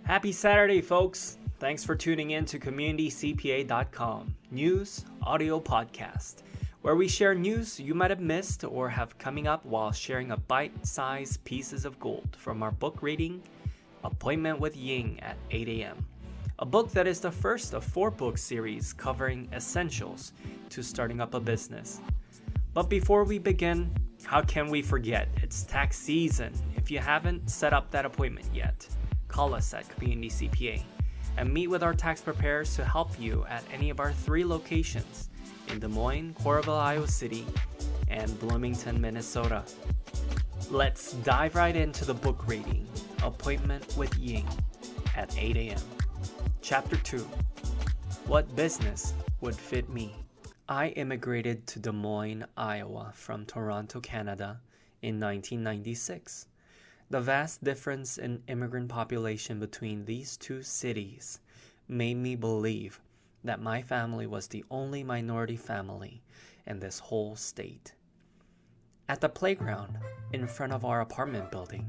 Happy Saturday, folks! Thanks for tuning in to CommunityCPA.com news audio podcast, where we share news you might have missed or have coming up while sharing a bite-sized pieces of gold from our book reading, Appointment with Ying at 8 a.m., a book that is the first of 4-book series covering essentials to starting up a business. But before we begin, how can we forget? It's tax season. If you haven't set up that appointment yet, call us at Community CPA and meet with our tax preparers to help you at any of our 3 locations in Des Moines, Coralville, Iowa City, and Bloomington, Minnesota. Let's dive right into the book reading, Appointment with Ying at 8 a.m. Chapter 2, What Business Would Fit Me? I immigrated to Des Moines, Iowa from Toronto, Canada in 1996. The vast difference in immigrant population between these 2 cities made me believe that my family was the only minority family in this whole state. At the playground in front of our apartment building,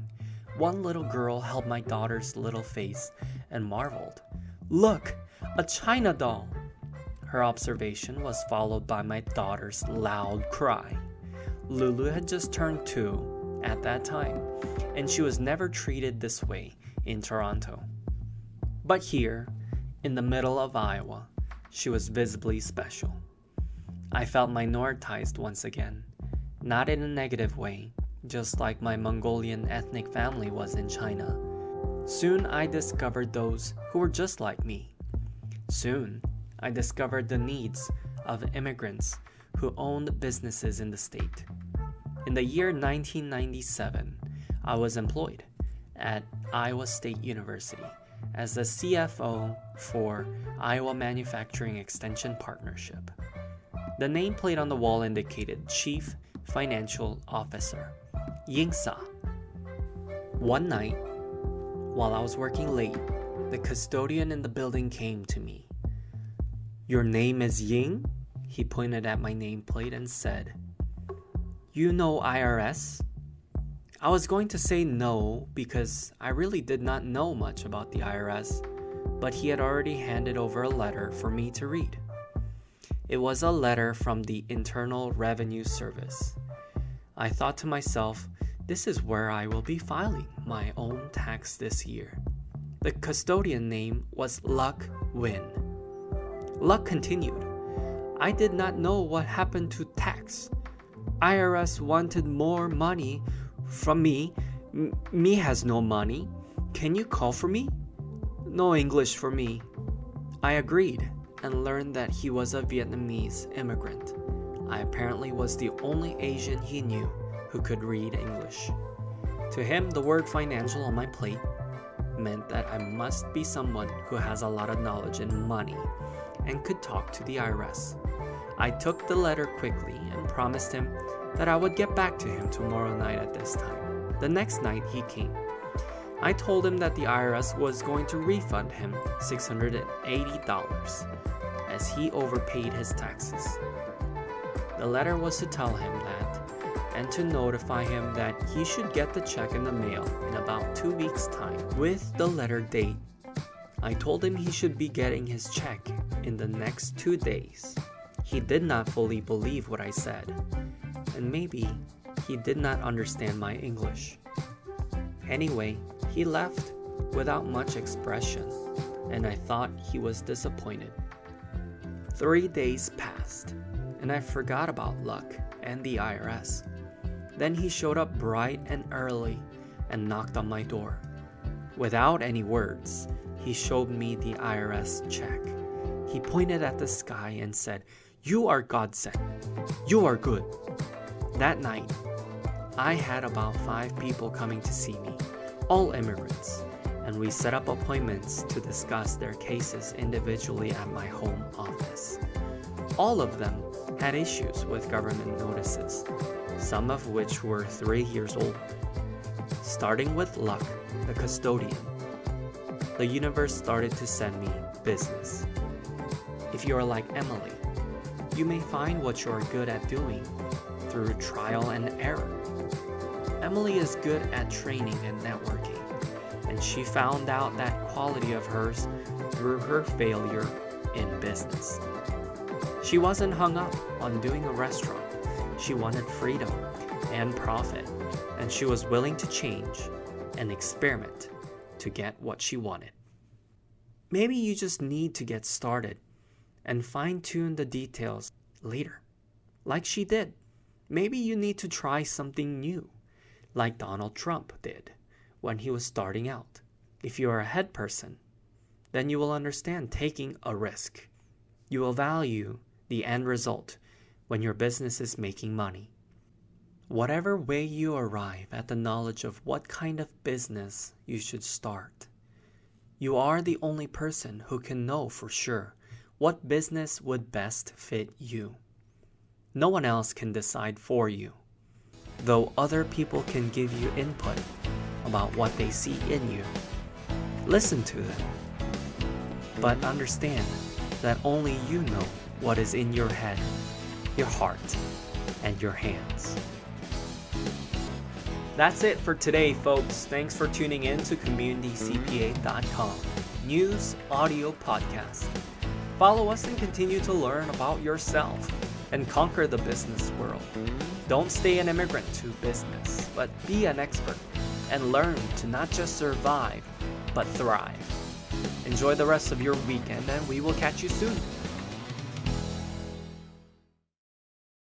one little girl held my daughter's little face and marveled, "Look, a China doll!" Her observation was followed by my daughter's loud cry. Lulu had just turned 2 at that time, and she was never treated this way in Toronto. But here, in the middle of Iowa, she was visibly special. I felt minoritized once again, not in a negative way, just like my Mongolian ethnic family was in China. Soon I discovered those who were just like me. Soon I discovered the needs of immigrants who owned businesses in the state. In the year 1997, I was employed at Iowa State University as the CFO for Iowa Manufacturing Extension Partnership. The nameplate on the wall indicated Chief Financial Officer, Ying. One night, while I was working late, the custodian in the building came to me. "Your name is Ying?" He pointed at my nameplate and said, "You know IRS?" I was going to say no because I really did not know much about the IRS, but he had already handed over a letter for me to read. It was a letter from the Internal Revenue Service. I thought to myself, this is where I will be filing my own tax this year. The custodian name was Luck Win. Luck continued, "I did not know what happened to tax. IRS wanted more money from me. Me has no money. Can you call for me?" No English for me. I agreed and learned that he was a Vietnamese immigrant. I apparently was the only Asian he knew who could read English. To him, the word financial on my plate meant that I must be someone who has a lot of knowledge in money and could talk to the IRS. I took the letter quickly and promised him that I would get back to him tomorrow night at this time. The next night he came. I told him that the IRS was going to refund him $680 as he overpaid his taxes. The letter was to tell him that and to notify him that he should get the check in the mail in about 2 weeks' time with the letter date. I told him he should be getting his check in the next 2 days. He did not fully believe what I said, and maybe he did not understand my English. Anyway, he left without much expression, and I thought he was disappointed. 3 days passed, and I forgot about Luck and the IRS. Then he showed up bright and early and knocked on my door. Without any words, he showed me the IRS check. He pointed at the sky and said, "You are God sent. You are good." That night, I had about 5 people coming to see me, all immigrants, and we set up appointments to discuss their cases individually at my home office. All of them had issues with government notices, some of which were 3 years old. Starting with Luck, the custodian, the universe started to send me business. If you are like Emily, you may find what you are good at doing through trial and error. Emily is good at training and networking, and and she found out that quality of hers through her failure in business. She wasn't hung up on doing a restaurant. She wanted freedom and profit, and she was willing to change and experiment to get what she wanted. Maybe you just need to get started and fine-tune the details later, like she did. Maybe you need to try something new, like Donald Trump did when he was starting out. If you are a head person, then you will understand taking a risk. You will value the end result when your business is making money. Whatever way you arrive at the knowledge of what kind of business you should start, you are the only person who can know for sure what business would best fit you. No one else can decide for you, though other people can give you input about what they see in you. Listen to them, but understand that only you know what is in your head, your heart, and your hands. That's it for today, folks. Thanks for tuning in to CommunityCPA.com News Audio Podcast. Follow us and continue to learn about yourself and conquer the business world. Don't stay an immigrant to business, but be an expert and learn to not just survive, but thrive. Enjoy the rest of your weekend, and we will catch you soon.